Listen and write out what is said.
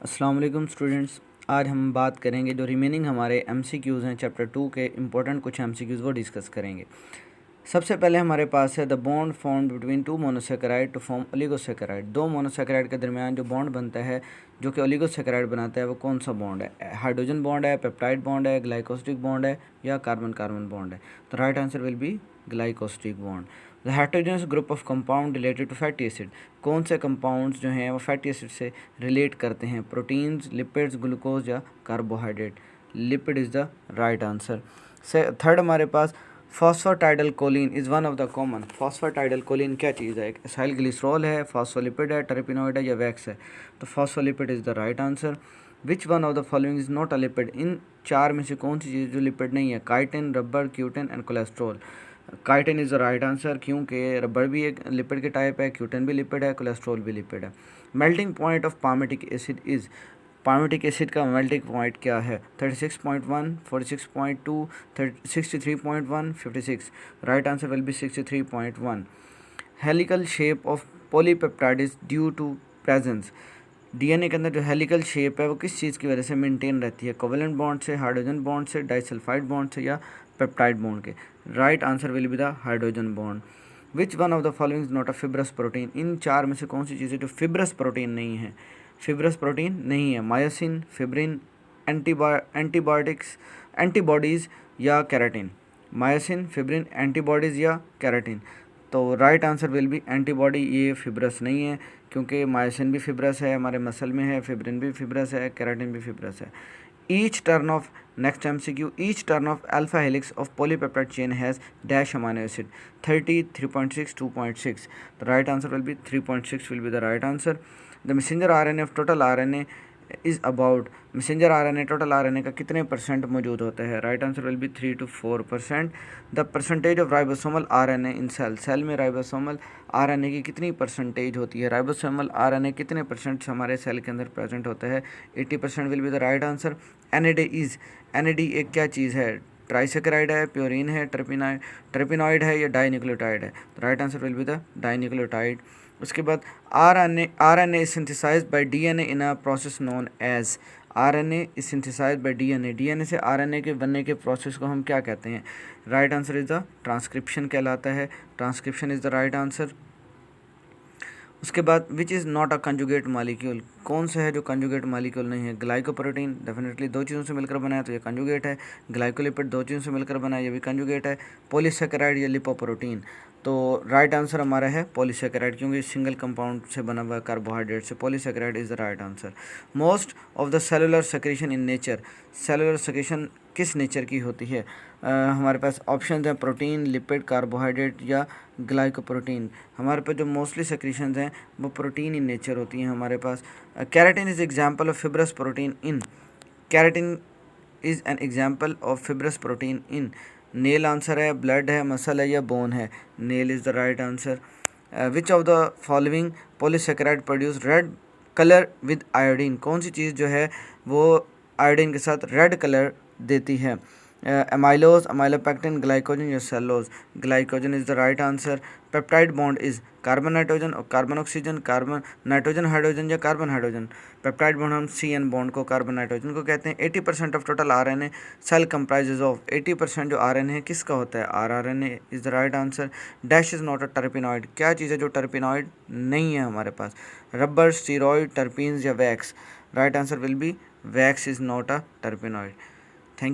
अस्सलाम वालेकुम स्टूडेंट्स। आज हम बात करेंगे जो रिमेनिंग हमारे एमसीक्यूज़ हैं चैप्टर 2 के इम्पोर्टेंट कुछ एमसीक्यूज़ वो डिस्कस करेंगे। सबसे पहले हमारे पास है the bond formed between two monosaccharide to form oligosaccharide. दो मोनोसेकेराइड के दरमियान जो बॉन्ड बनता है जो कि ओलिगोसेकेराइड बनाता है वो कौन सा बॉन्ड है? हाइड्रोजन बॉन्ड है, पेप्टाइड बॉन्ड है, ग्लाइकोसिडिक बॉन्ड है या कार्बन कार्बन बॉन्ड है? तो right answer will be glycosidic bond. The heterogenous group of compound related to fatty acid. कौन से कंपाउंड्स जो हैं वो फैटी एसिड से रिलेट करते हैं? प्रोटीन्स, लिपिड्स, ग्लूकोज या carbohydrate? Lipid is the right answer. से थर्ड हमारे पास phosphatidyl choline is one of the common. Phosphatidyl choline क्या चीज़ है? एक एसाइल ग्लिसरॉल है, फॉस्फोलिपिड है, टर्पिनोइड है या वैक्स है? तो phospholipid is the right answer. Which one of the following is not a lipid. इन चार में से कौन सी चीज़ जो लिपिड नहीं है? Chitin, rubber, cutin and cholesterol. Chitin is the right answer क्योंकि रबर भी एक लिपिड के टाइप है, क्यूटिन भी लिपिड है, कोलेस्ट्रॉल भी लिपिड है। Melting point of palmitic acid is. Palmitic acid का मेल्टिंग पॉइंट क्या है? 36.1, 46.2, 63.1, 56। Right answer will be 63.1। Helical shape of polypeptide is due to presence. DNA के अंदर जो हेलिकल शेप है वो किस चीज़ की वजह से मेंटेन रहती है? कोवेलेंट बॉन्ड से, हाइड्रोजन बॉन्ड से, डाइसल्फाइड बॉन्ड से या पेप्टाइड बॉन्ड के? Right answer will be the hydrogen bond. Which one of the following is not a fibrous protein. इन चार में से कौन सी चीज़ है जो फिब्रस प्रोटीन नहीं है? फिब्रस प्रोटीन नहीं है। मायोसिन, फिब्रिन, एंटीबायोटिक्स, एंटीबॉडीज़ या कैराटिन? मायोसिन, फिब्रिन, एंटीबॉडीज़ या कैराटिन? तो right answer will B antibody. ये फिब्रस नहीं है क्योंकि मायोसिन भी फिब्रस है, हमारे मसल में है, फिब्रिन भी फिब्रस है, कैराटिन भी फिब्रस है। Each turn of next MCQ, each turn of alpha helix of polypeptide chain has dash amino acid? 30, 3.6, 2.6। The right answer will be 3.6 will be the right answer. The messenger RNA of total RNA is about. Messenger RNA total RNA का कितने percent मौजूद होता है? Right answer will be 3 to 4%। The percentage of ribosomal RNA in cell. Cell में ribosomal RNA की कितनी percentage होती है? राइबोसोमल आरएनए कितने परसेंट हमारे सेल के अंदर प्रेजेंट होता है? 80% will be the right answer. NAD एक क्या चीज़ है? ट्राइसेकेराइड है, प्योरीन है, टर्पिनॉइड है या डाइन्यूक्लियोटाइड है? Right answer will be the dinucleotide. उसके बाद RNA is synthesized by DNA in a process known as. RNA is synthesized by DNA. DNA से आरएनए के बनने के प्रोसेस को हम क्या कहते हैं? Right answer is the transcription कहलाता है। Transcription is the right answer. उसके बाद which is not a conjugate molecule. कौन सा है जो कंजुगेट मालिक्यूल नहीं है? ग्लाइकोप्रोटीन डेफिनेटली दो चीज़ों से मिलकर बना है तो ये कंजुगेट है। ग्लाइकोलिपिड दो चीज़ों से मिलकर बना है, ये भी कंजुगेट है। पॉलीसेकेराइड या लिपोप्रोटीन? तो राइट आंसर हमारा है पॉलीसेकेराइड क्योंकि सिंगल कंपाउंड से बना हुआ कार्बोहाइड्रेट से। Polysaccharide is the right answer. Most of the cellular secretion in nature. Cellular secretion किस नेचर की होती है? हमारे पास ऑप्शन हैं प्रोटीन, लिपिड, कार्बोहाइड्रेट या ग्लाइकोप्रोटीन। हमारे पास जो मोस्टली सेक्रेशंस हैं वो प्रोटीन इन नेचर होती हैं हमारे पास। Keratin is example of fibrous protein in. Keratin is an example of fibrous protein in. Nail answer है, ब्लड है, मसल है या बोन है? Nail is the right answer. Which of the following polysaccharide produce red colour with iodine. कौन सी चीज़ जो है वो आयोडीन के साथ रेड कलर देती है? एमाइलोज, अमाइलोपेक्टिन, ग्लाइकोजन या cellulose? Glycogen is the right answer. Peptide bond is carbon nitrogen और carbon oxygen, carbon nitrogen hydrogen या कार्बन हाइड्रोजन? पेप्टाइड बॉन्ड हम CN बॉन्ड को कार्बन नाइट्रोजन को कहते हैं। 80% of total RNA cell comprises of. 80% जो RNA है किसका होता है? RRNA is the right answer. Dash is not a terpenoid. क्या चीज़ है जो टर्पिनॉइड नहीं है हमारे पास? रबर, स्टीरॉइड, टर्पीन्स या wax? Right answer will B wax is not a terpenoid.